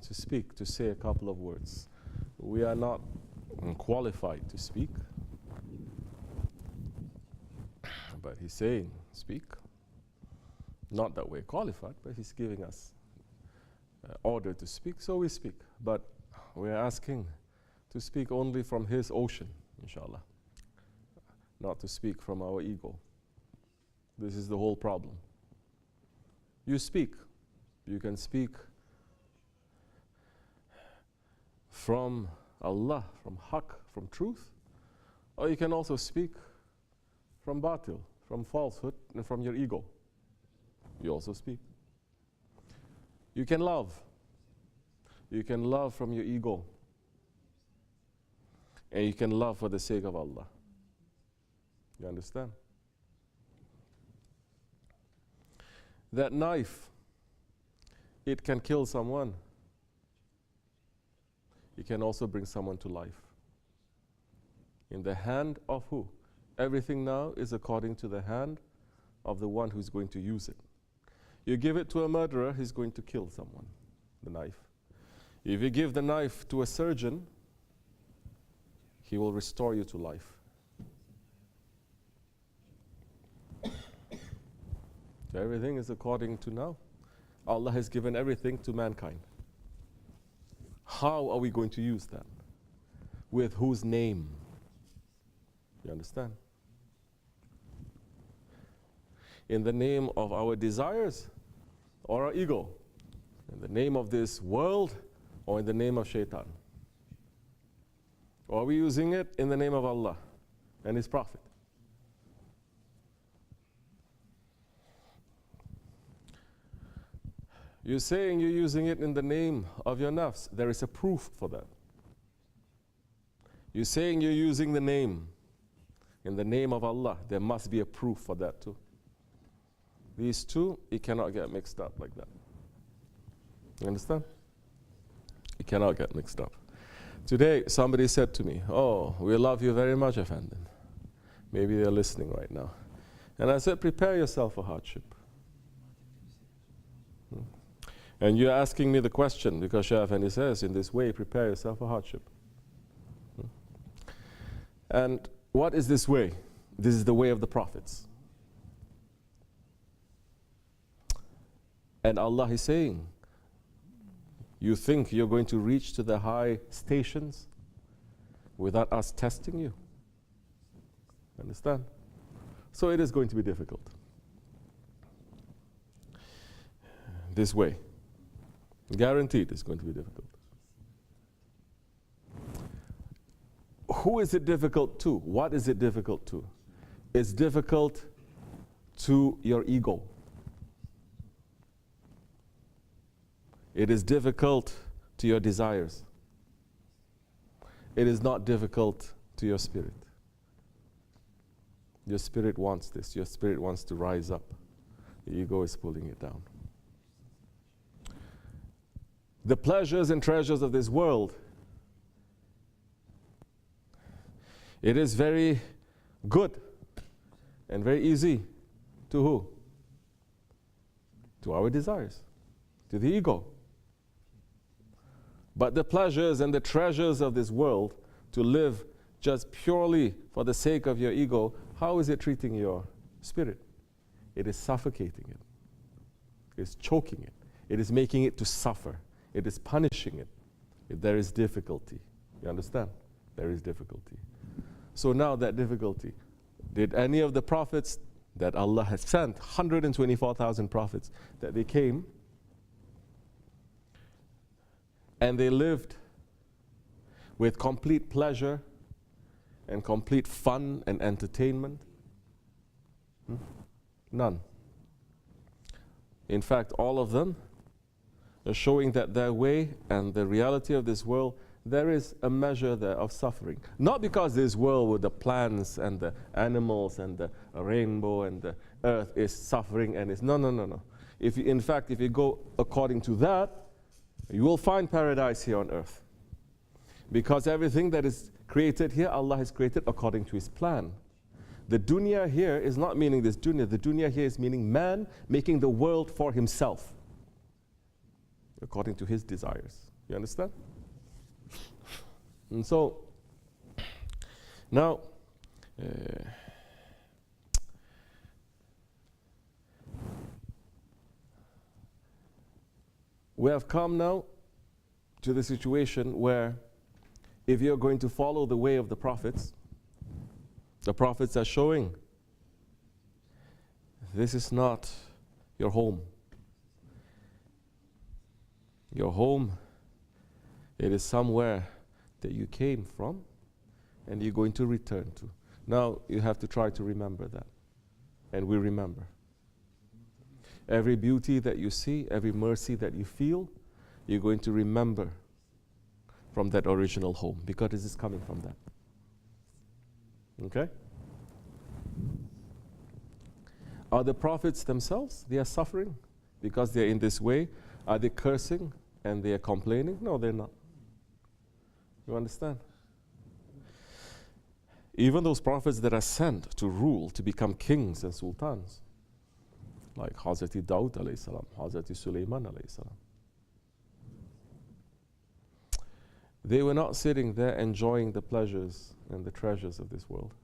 to speak, to say a couple of words. We are not qualified to speak, but he's saying, speak. Not that we're qualified, but he's giving us order to speak, so we speak. But we're asking to speak only from his ocean, inshallah, not to speak from our ego. This is the whole problem. You speak. You can speak from Allah, from haqq, from truth, or you can also speak from batil, from falsehood, and from your ego. You also speak. You can love. You can love from your ego. And you can love for the sake of Allah. You understand? That knife, it can kill someone. It can also bring someone to life. In the hand of who? Everything now is according to the hand of the one who's going to use it. You give it to a murderer, he's going to kill someone, the knife. If you give the knife to a surgeon, he will restore you to life. So everything is according to now. Allah has given everything to mankind. How are we going to use that? With whose name? You understand? In the name of our desires or our ego? In the name of this world or in the name of shaitan? Or are we using it in the name of Allah and His Prophet? You're saying you're using it in the name of your nafs. There is a proof for that. You're saying you're using the name in the name of Allah. There must be a proof for that too. These two, it cannot get mixed up like that. You understand? It cannot get mixed up. Today, somebody said to me, "Oh, we love you very much, Effendi." Maybe they're listening right now. And I said, prepare yourself for hardship. And you're asking me the question, because Shaykh Effendi says, in this way, prepare yourself for hardship. And what is this way? This is the way of the prophets. And Allah is saying, you think you're going to reach to the high stations without us testing you? Understand? So it is going to be difficult. This way. Guaranteed it's going to be difficult. Who is it difficult to? What is it difficult to? It's difficult to your ego. It is difficult to your desires. It is not difficult to your spirit. Your spirit wants this. Your spirit wants to rise up. The ego is pulling it down. The pleasures and treasures of this world, it is very good and very easy to who? To our desires, to the ego. But the pleasures and the treasures of this world, to live just purely for the sake of your ego, how is it treating your spirit? It is suffocating it. It's choking it. It is making it to suffer. It is punishing it. There is difficulty. You understand? There is difficulty. So now that difficulty, did any of the prophets that Allah has sent, 124,000 prophets, that they came and they lived with complete pleasure and complete fun and entertainment? None. In fact, all of them are showing that their way and the reality of this world, there is a measure there of suffering. Not because this world with the plants and the animals and the rainbow and the earth is suffering and is, no. In fact, if you go according to that, you will find paradise here on earth. Because everything that is created here, Allah has created according to His plan. The dunya here is not meaning this dunya. The dunya here is meaning man making the world for himself. according to his desires. You understand? And so, now, we have come now to the situation where if you're going to follow the way of the prophets are showing this is not your home. Your home, it is somewhere that you came from and you're going to return to. Now you have to try to remember that. And we remember. Every beauty that you see, every mercy that you feel, you're going to remember from that original home, because this is coming from that. Okay? Are the prophets themselves, they are suffering because they're in this way? Are they cursing and they are complaining? No, they're not. You understand? Even those prophets that are sent to rule, to become kings and sultans, like Hazrati Daud alayhi salam, Hazrati Sulaiman alayhi salam, they were not sitting there enjoying the pleasures and the treasures of this world.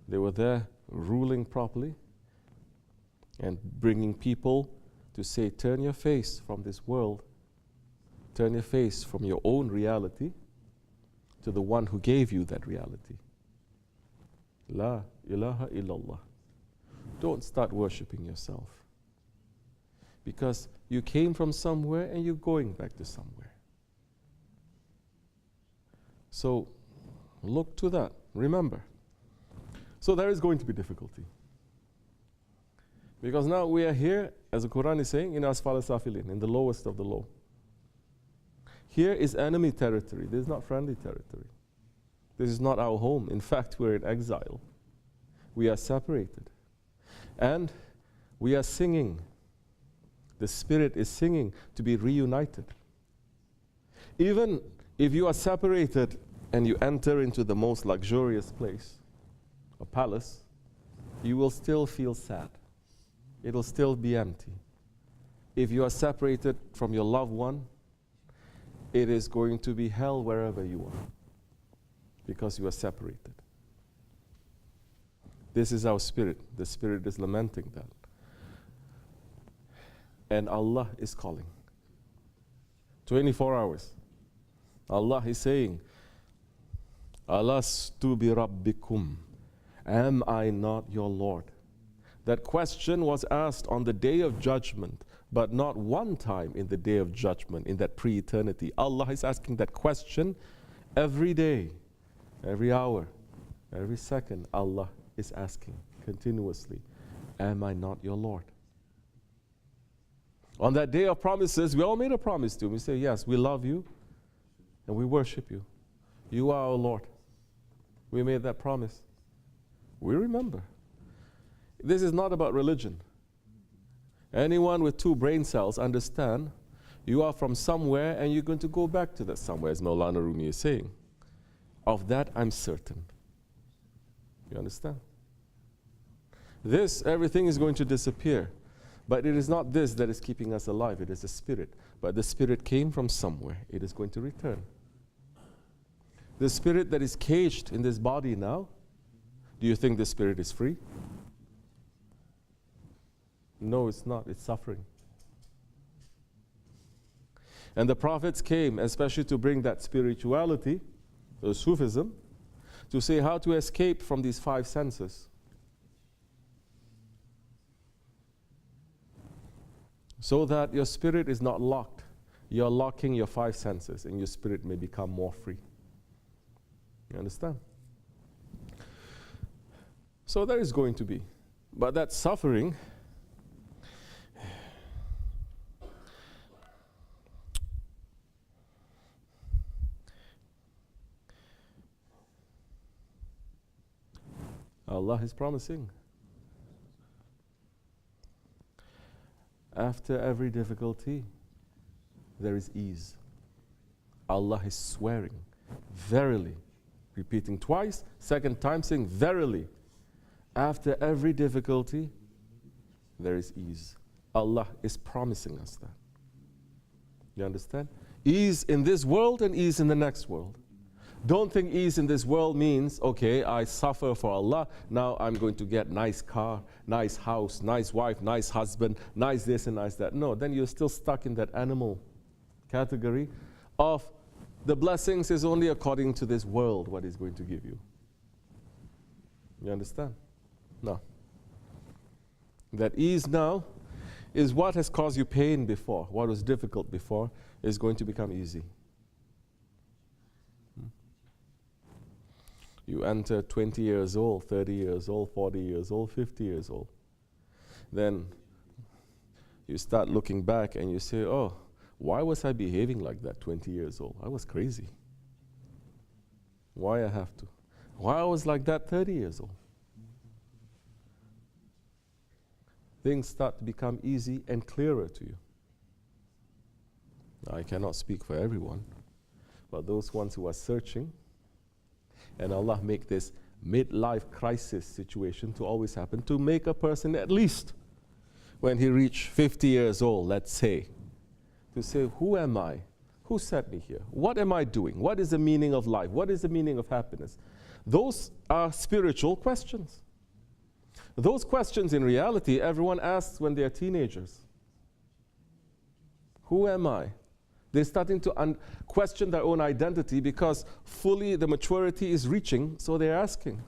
They were there ruling properly and bringing people to say, turn your face from this world, turn your face from your own reality to the one who gave you that reality. La ilaha illallah. Don't start worshipping yourself, because you came from somewhere and you're going back to somewhere. So look to that. Remember. So there is going to be difficulty, because now we are here, as the Quran is saying, in asfal safilin, in the lowest of the low. Here is enemy territory. This is not friendly territory. This is not our home. In fact, we're in exile. We are separated. And we are singing. The Spirit is singing to be reunited. Even if you are separated and you enter into the most luxurious place, a palace, you will still feel sad. It will still be empty. If you are separated from your loved one, it is going to be hell wherever you are, because you are separated. This is our spirit. The Spirit is lamenting that. And Allah is calling. 24 hours. Allah is saying, Alastu bi rabbikum. Am I not your Lord? That question was asked on the day of judgment, but not one time in the day of judgment, in that pre-eternity. Allah is asking that question every day, every hour, every second. Allah is asking continuously, am I not your Lord? On that day of promises, we all made a promise to him. We say, yes, we love you and we worship you. You are our Lord. We made that promise. We remember. This is not about religion. Anyone with 2 brain cells understand you are from somewhere and you're going to go back to that somewhere, as Maulana Rumi is saying. Of that I'm certain. You understand? This, everything is going to disappear. But it is not this that is keeping us alive. It is the Spirit. But the Spirit came from somewhere. It is going to return. The Spirit that is caged in this body now, do you think the Spirit is free? No, it's not. It's suffering. And the prophets came, especially to bring that spirituality, the Sufism, to say how to escape from these 5 senses. So that your spirit is not locked. You're locking your 5 senses, and your spirit may become more free. You understand? So there is going to be. But that suffering, Allah is promising. After every difficulty, there is ease. Allah is swearing, verily, repeating twice, second time saying, verily. After every difficulty, there is ease. Allah is promising us that. You understand? Ease in this world and ease in the next world. Don't think ease in this world means, okay, I suffer for Allah, now I'm going to get nice car, nice house, nice wife, nice husband, nice this and nice that. No, then you're still stuck in that animal category of the blessings is only according to this world what He's going to give you. You understand? No. That ease now is what has caused you pain before, what was difficult before is going to become easy. You enter 20 years old, 30 years old, 40 years old, 50 years old. Then you start looking back and you say, oh, why was I behaving like that 20 years old? I was crazy. Why I have to? Why I was like that 30 years old? Things start to become easy and clearer to you. I cannot speak for everyone, but those ones who are searching, and Allah make this midlife crisis situation to always happen, to make a person at least when he reach 50 years old, let's say, to say, who am I? Who set me here? What am I doing? What is the meaning of life? What is the meaning of happiness? Those are spiritual questions. Those questions in reality everyone asks when they are teenagers. Who am I? They're starting to question their own identity because fully the maturity is reaching, so they're asking.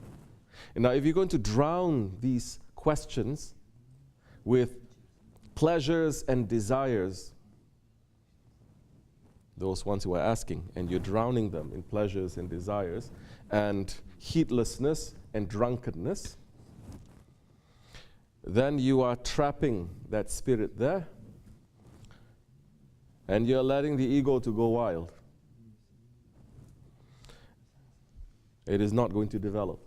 And now if you're going to drown these questions with pleasures and desires, those ones who are asking, and you're drowning them in pleasures and desires and heedlessness and drunkenness, then you are trapping that spirit there, and you're letting the ego to go wild. It is not going to develop.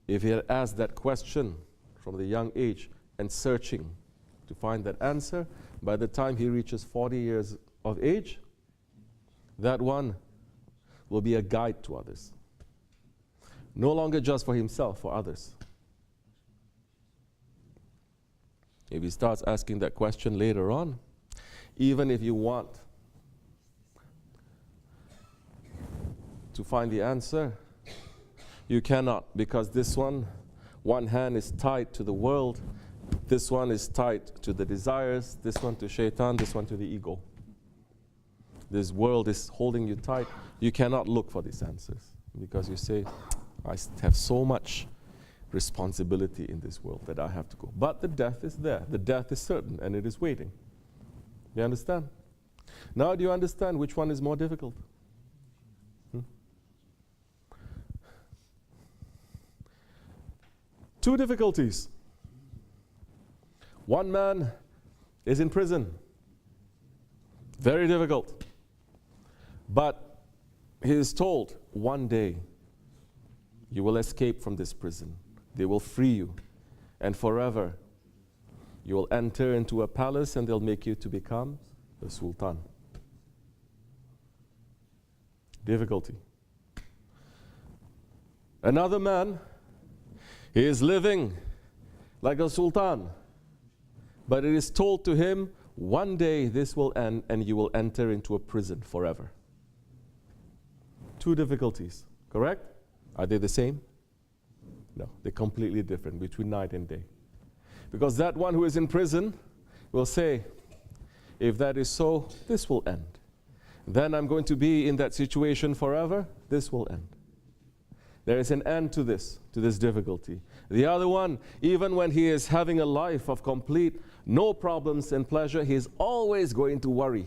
If he had asked that question from the young age and searching to find that answer, by the time he reaches 40 years of age, that one will be a guide to others. No longer just for himself, for others. If he starts asking that question later on, even if you want to find the answer, you cannot, because this one hand is tied to the world, this one is tied to the desires, this one to shaitan, this one to the ego. This world is holding you tight. You cannot look for these answers because you say, I have so much responsibility in this world that I have to go. But the death is there. The death is certain and it is waiting. You understand? Now do you understand which one is more difficult? Two difficulties. One man is in prison. Very difficult. But he is told, one day you will escape from this prison. They will free you. And forever you will enter into a palace and they'll make you to become the sultan. Difficulty. Another man, he is living like a sultan. But it is told to him, one day this will end and you will enter into a prison forever. Two difficulties, correct? Are they the same? No, they're completely different between night and day. Because that one who is in prison will say, if that is so, this will end. Then I'm going to be in that situation forever, this will end. There is an end to this difficulty. The other one, even when he is having a life of complete, no problems and pleasure, he is always going to worry.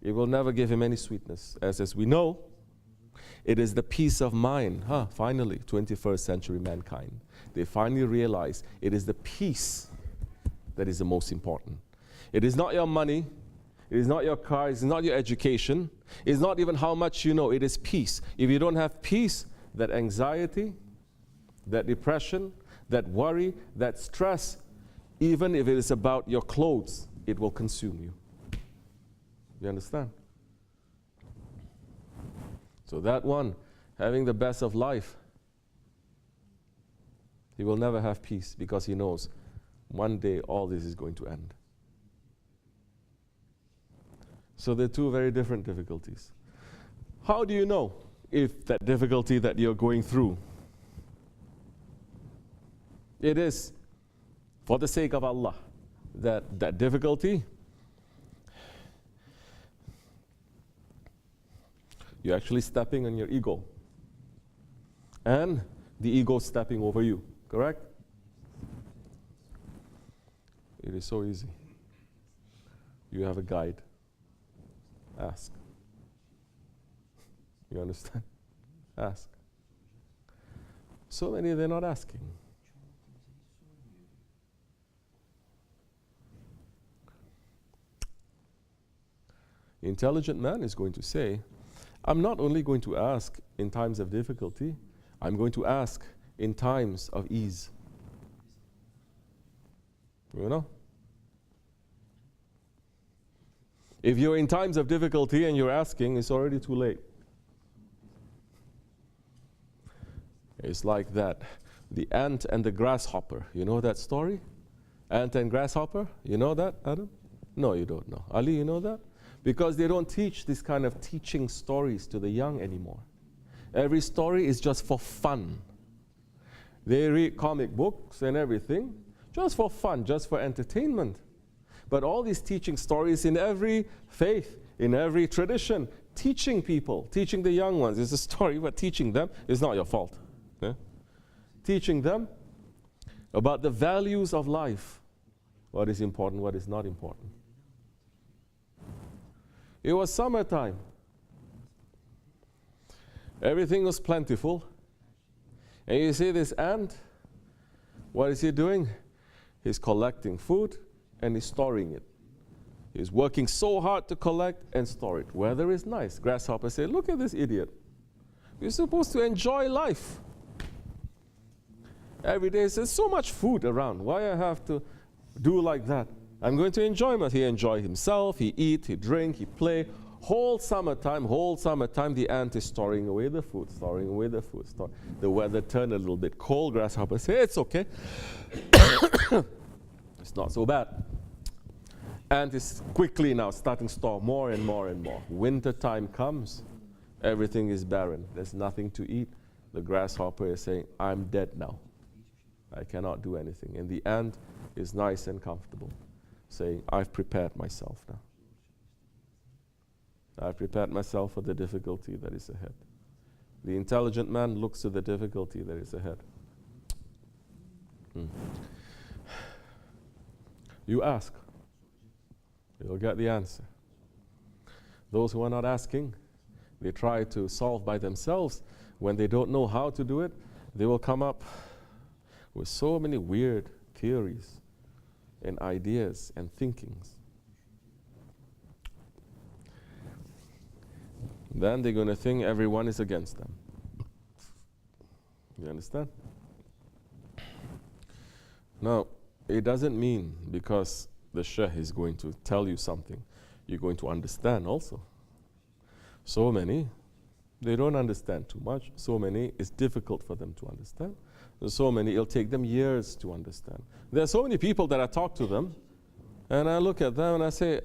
It will never give him any sweetness. As we know, it is the peace of mind. Finally, 21st century mankind. They finally realize it is the peace that is the most important. It is not your money. It is not your car. It is not your education. It is not even how much you know. It is peace. If you don't have peace, that anxiety, that depression, that worry, that stress, even if it is about your clothes, it will consume you. You understand? So that one, having the best of life, he will never have peace because he knows one day all this is going to end. So they're two very different difficulties. How do you know if that difficulty that you're going through, it is for the sake of Allah, that difficulty, you're actually stepping on your ego, and the ego stepping over you, correct? It is so easy. You have a guide. Ask. You understand? Ask. So many, they're not asking. The intelligent man is going to say, I'm not only going to ask in times of difficulty, I'm going to ask in times of ease. You know? If you're in times of difficulty and you're asking, it's already too late. It's like that. The ant and the grasshopper. You know that story? Ant and grasshopper? You know that, Adam? No, you don't know. Ali, you know that? Because they don't teach this kind of teaching stories to the young anymore. Every story is just for fun. They read comic books and everything, just for fun, just for entertainment. But all these teaching stories in every faith, in every tradition, teaching people, teaching the young ones, is a story, but teaching them is not your fault. Yeah? Teaching them about the values of life, what is important, what is not important. It was summertime. Everything was plentiful. And you see this ant, what is he doing? He's collecting food and he's storing it. He's working so hard to collect and store it. Weather is nice. Grasshopper said, look at this idiot. You're supposed to enjoy life. Every day there's so much food around. Why I have to do like that? I'm going to enjoy it. He enjoy himself, he eat, he drink, he play. Whole summertime, the ant is storing away the food, storing away the food. The weather turned a little bit cold. Grasshopper say, it's okay. It's not so bad. Ant is quickly now starting to store more and more and more. Winter time comes, everything is barren. There's nothing to eat. The grasshopper is saying, I'm dead now. I cannot do anything. And the ant is nice and comfortable, saying, I've prepared myself now. I've prepared myself for the difficulty that is ahead. The intelligent man looks to the difficulty that is ahead. You ask, you'll get the answer. Those who are not asking, they try to solve by themselves. When they don't know how to do it, they will come up with so many weird theories and ideas and thinkings. Then they're going to think everyone is against them. You understand? Now, it doesn't mean because the Sheikh is going to tell you something, you're going to understand also. So many, they don't understand too much. So many, it's difficult for them to understand. There's so many, it'll take them years to understand. There are so many people that I talk to them, and I look at them and I say,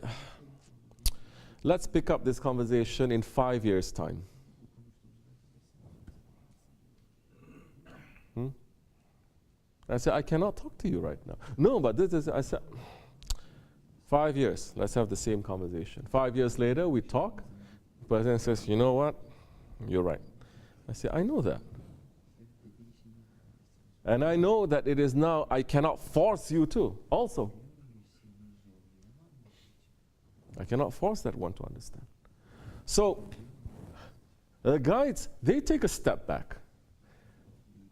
let's pick up this conversation in 5 years' time. I said, I cannot talk to you right now. No, but this is, I said, 5 years, let's have the same conversation. 5 years later, we talk. The person says, you know what? You're right. I say, I know that. And I know that it is now, I cannot force you to also. I cannot force that one to understand. So, the guides, they take a step back.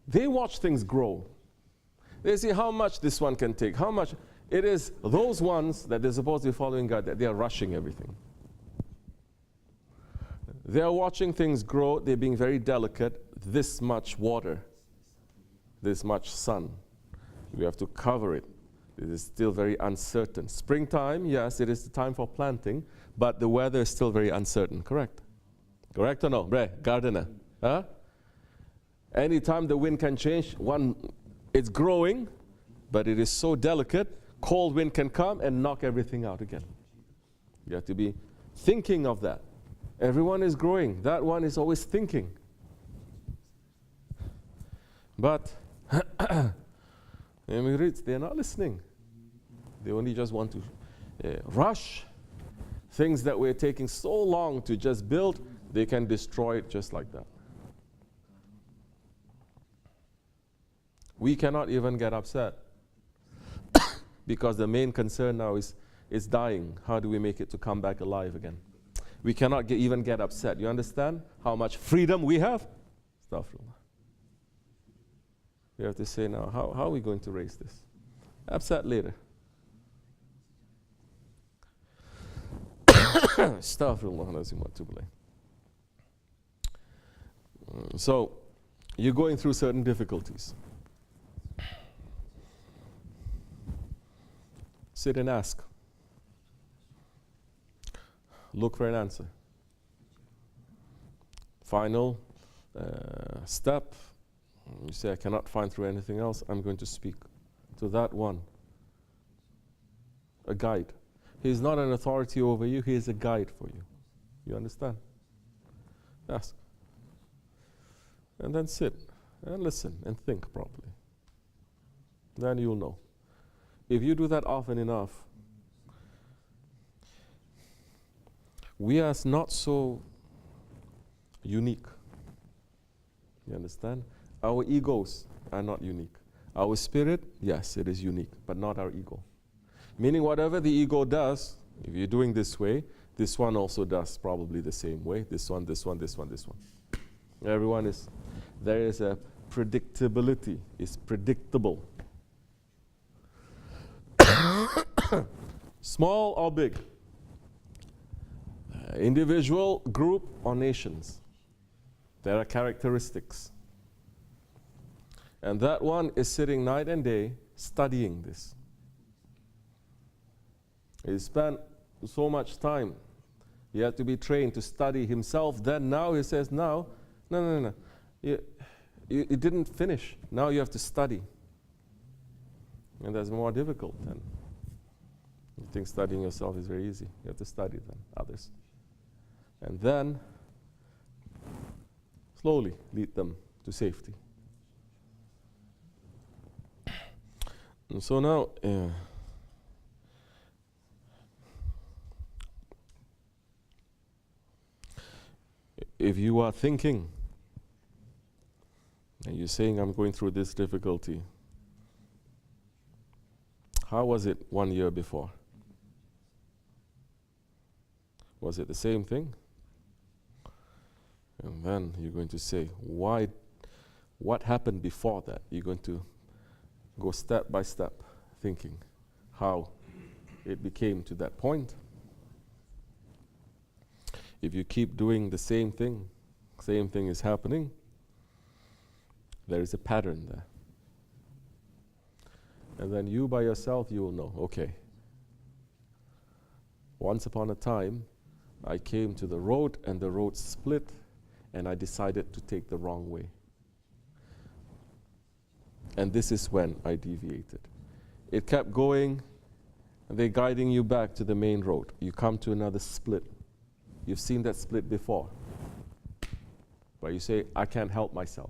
They watch things grow. They see how much this one can take, how much. It is those ones that they're supposed to be following God, that they are rushing everything. They are watching things grow, they're being very delicate. This much water, this much sun, we have to cover it. It is still very uncertain. Springtime, yes, it is the time for planting, but the weather is still very uncertain, correct? Correct or no? Bre, gardener. Huh? Anytime the wind can change, it's growing, but it is so delicate, cold wind can come and knock everything out again. You have to be thinking of that. Everyone is growing. That one is always thinking. But immigrants, they're not listening. They only just want to rush things that we're taking so long to just build. They can destroy it just like that. We cannot even get upset because the main concern now is dying. How do we make it to come back alive again? We cannot even get upset. You understand how much freedom we have? Astaghfirullah. We have to say now, how are we going to raise this? Upset later. Astaghfirullah. So, you're going through certain difficulties. Sit and ask. Look for an answer. Final step. You say, I cannot find through anything else. I'm going to speak to that one. A guide. He is not an authority over you. He is a guide for you. You understand? Ask. And then sit and listen and think properly. Then you'll know. If you do that often enough, we are not so unique. You understand? Our egos are not unique. Our spirit, yes, it is unique, but not our ego. Meaning whatever the ego does, if you're doing this way, this one also does probably the same way. This one, this one, this one, this one. Everyone is, there is a predictability. It's predictable. Small or big. Individual, group, or nations. There are characteristics. And that one is sitting night and day studying this. He spent so much time. He had to be trained to study himself. Then now he says, no. You didn't finish. Now you have to study. And that's more difficult than you think studying yourself is very easy. You have to study than others. And then slowly lead them to safety. And so now, if you are thinking and you're saying, I'm going through this difficulty, how was it 1 year before? Was it the same thing? And then you're going to say, why? What happened before that? You're going to go step by step, thinking how it became to that point. If you keep doing the same thing is happening, there is a pattern there. And then you by yourself, you will know, okay, once upon a time, I came to the road and the road split and I decided to take the wrong way. And this is when I deviated. It kept going, and they're guiding you back to the main road. You come to another split. You've seen that split before. But you say, I can't help myself.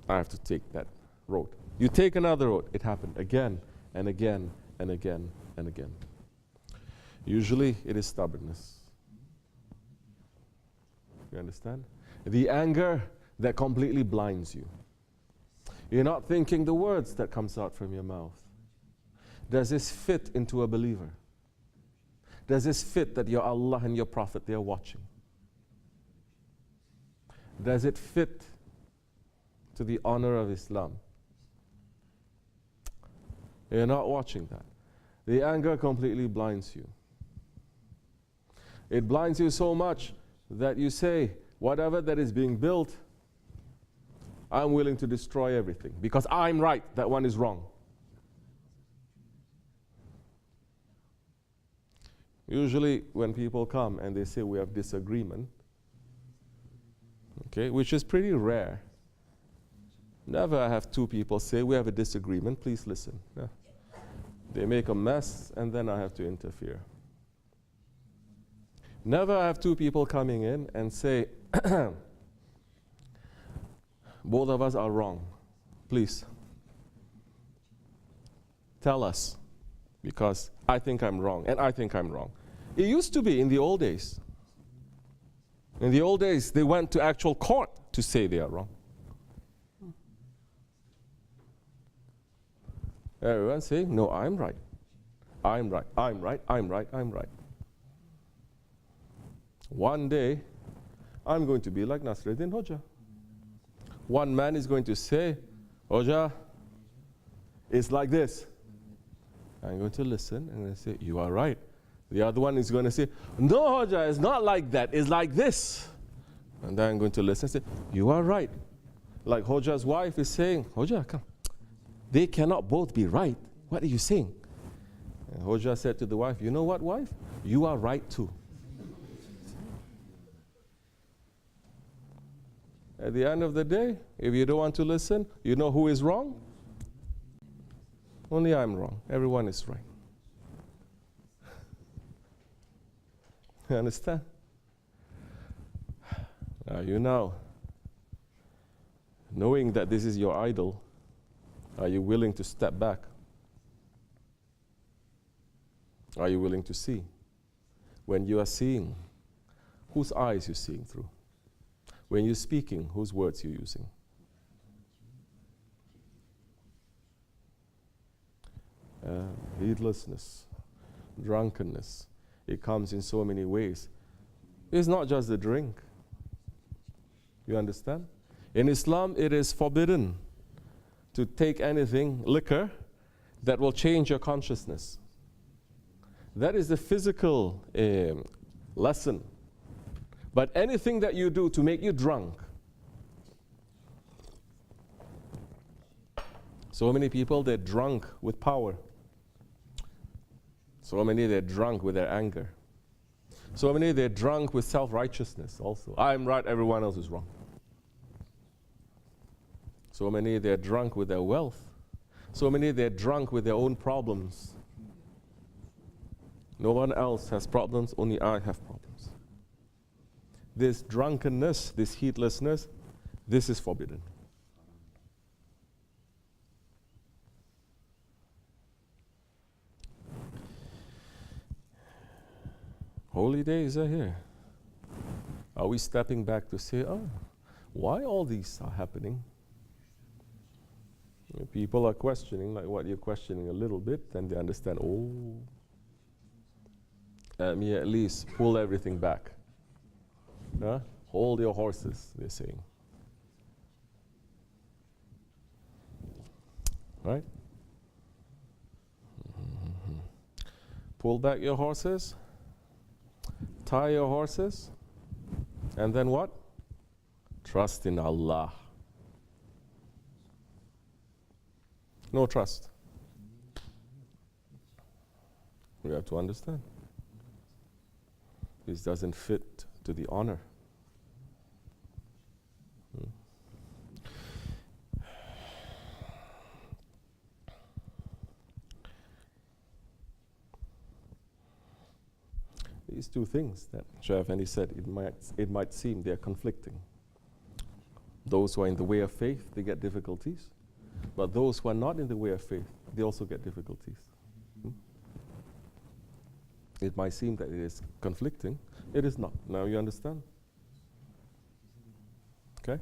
I have to take that road. You take another road. It happened again and again and again and again. Usually it is stubbornness. You understand? The anger that completely blinds you. You're not thinking the words that comes out from your mouth. Does this fit into a believer? Does this fit that your Allah and your Prophet, they are watching? Does it fit to the honor of Islam? You're not watching that. The anger completely blinds you. It blinds you so much that you say, whatever that is being built, I'm willing to destroy everything because I'm right, that one is wrong. Usually when people come and they say we have disagreement, okay, which is pretty rare. Never have two people say we have a disagreement, please listen. Yeah. They make a mess and then I have to interfere. Never have two people coming in and say, both of us are wrong. Please, tell us, because I think I'm wrong, and I think I'm wrong. It used to be in the old days. In the old days, they went to actual court to say they are wrong. Everyone saying, no, I'm right. I'm right, I'm right, I'm right, I'm right. One day, I'm going to be like Nasruddin Hoja. One man is going to say, Hoja, it's like this. I'm going to listen and I say, you are right. The other one is going to say, no, Hoja, it's not like that, it's like this. And then I'm going to listen and say, you are right. Like Hoja's wife is saying, Hoja, come. They cannot both be right. What are you saying? And Hoja said to the wife, you know what, wife? You are right too. At the end of the day, if you don't want to listen, you know who is wrong? Only I'm wrong. Everyone is right. You understand? Now you know, knowing that this is your idol, are you willing to step back? Are you willing to see? When you are seeing, whose eyes you're seeing through? When you're speaking, whose words you're using? Heedlessness, drunkenness, it comes in so many ways. It's not just the drink. You understand? In Islam, it is forbidden to take anything, liquor, that will change your consciousness. That is the physical lesson. But anything that you do to make you drunk. So many people, they're drunk with power. So many, they're drunk with their anger. So many, they're drunk with self-righteousness also. I'm right, everyone else is wrong. So many, they're drunk with their wealth. So many, they're drunk with their own problems. No one else has problems, only I have problems. This drunkenness, this heedlessness, this is forbidden. Holy days are here. Are we stepping back to say, oh, why all these are happening? People are questioning, like what you're questioning a little bit, then they understand, oh, let me at least pull everything back. Hold your horses, they're saying. Right? Mm-hmm. Pull back your horses, tie your horses, and then what? Trust in Allah. No trust. We have to understand. This doesn't fit to the honor. These two things that Shaykh Effendi said, it might seem they are conflicting. Those who are in the way of faith, they get difficulties. But those who are not in the way of faith, they also get difficulties. It might seem that it is conflicting. It is not. Now you understand? Okay?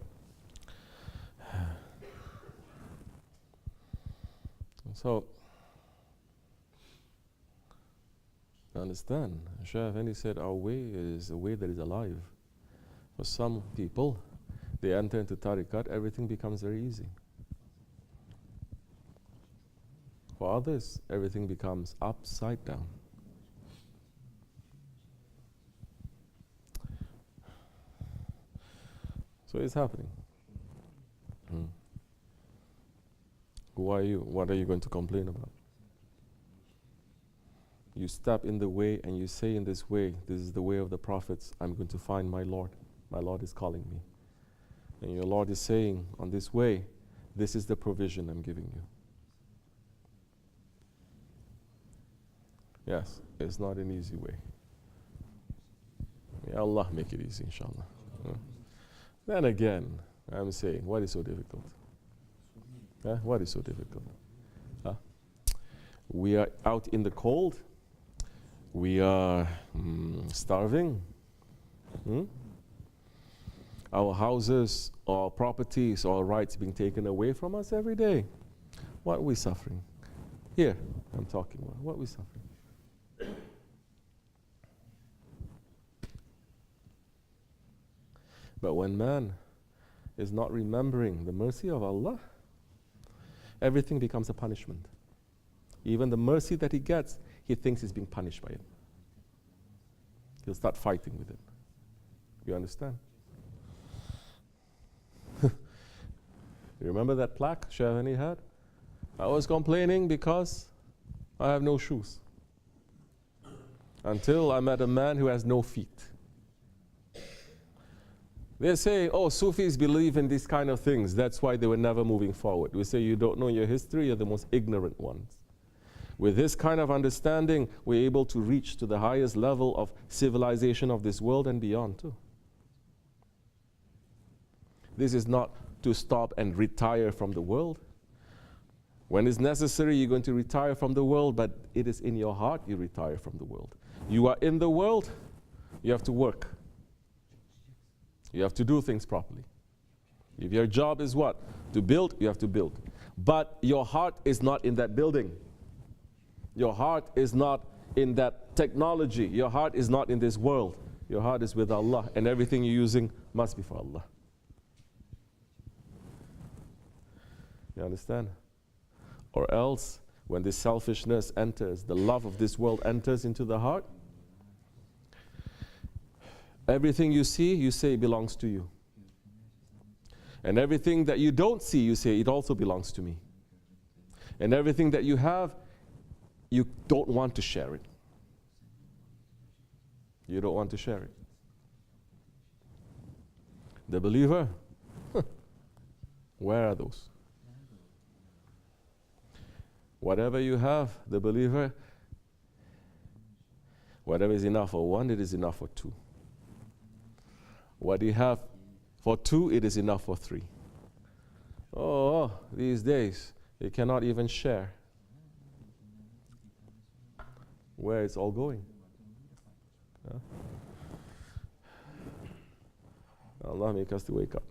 So, understand, Shaykh Effendi said our way is a way that is alive. For some people, they enter into tariqat, everything becomes very easy. For others, everything becomes upside down. So it's happening. Who are you? What are you going to complain about? You step in the way and you say in this way, this is the way of the prophets, I'm going to find my Lord. My Lord is calling me. And your Lord is saying, on this way, this is the provision I'm giving you. Yes, it's not an easy way. Allah make it easy, inshallah. Then again, I'm saying, what is so difficult? What is so difficult? We are out in the cold. We are starving. Our houses, our properties, our rights being taken away from us every day. What are we suffering? Here, I'm talking about what are we suffering? But when man is not remembering the mercy of Allah, everything becomes a punishment. Even the mercy that he gets, he thinks he's being punished by it. He'll start fighting with it. You understand? You remember that plaque Shavani had? I was complaining because I have no shoes. Until I met a man who has no feet. They say, oh, Sufis believe in these kind of things. That's why they were never moving forward. We say, you don't know your history, you're the most ignorant ones. With this kind of understanding, we're able to reach to the highest level of civilization of this world and beyond too. This is not to stop and retire from the world. When it's necessary, you're going to retire from the world, but it is in your heart you retire from the world. You are in the world, you have to work. You have to do things properly. If your job is what? To build, you have to build. But your heart is not in that building. Your heart is not in that technology. Your heart is not in this world. Your heart is with Allah, and everything you're using must be for Allah. You understand? Or else, when this selfishness enters, the love of this world enters into the heart, everything you see, you say it belongs to you. And everything that you don't see, you say it also belongs to me. And everything that you have, you don't want to share it. You don't want to share it. The believer, where are those? Whatever you have, the believer, whatever is enough for one, it is enough for two. What you have for two, it is enough for three. Oh, these days, you cannot even share. Where it's all going. Allah make us to wake up.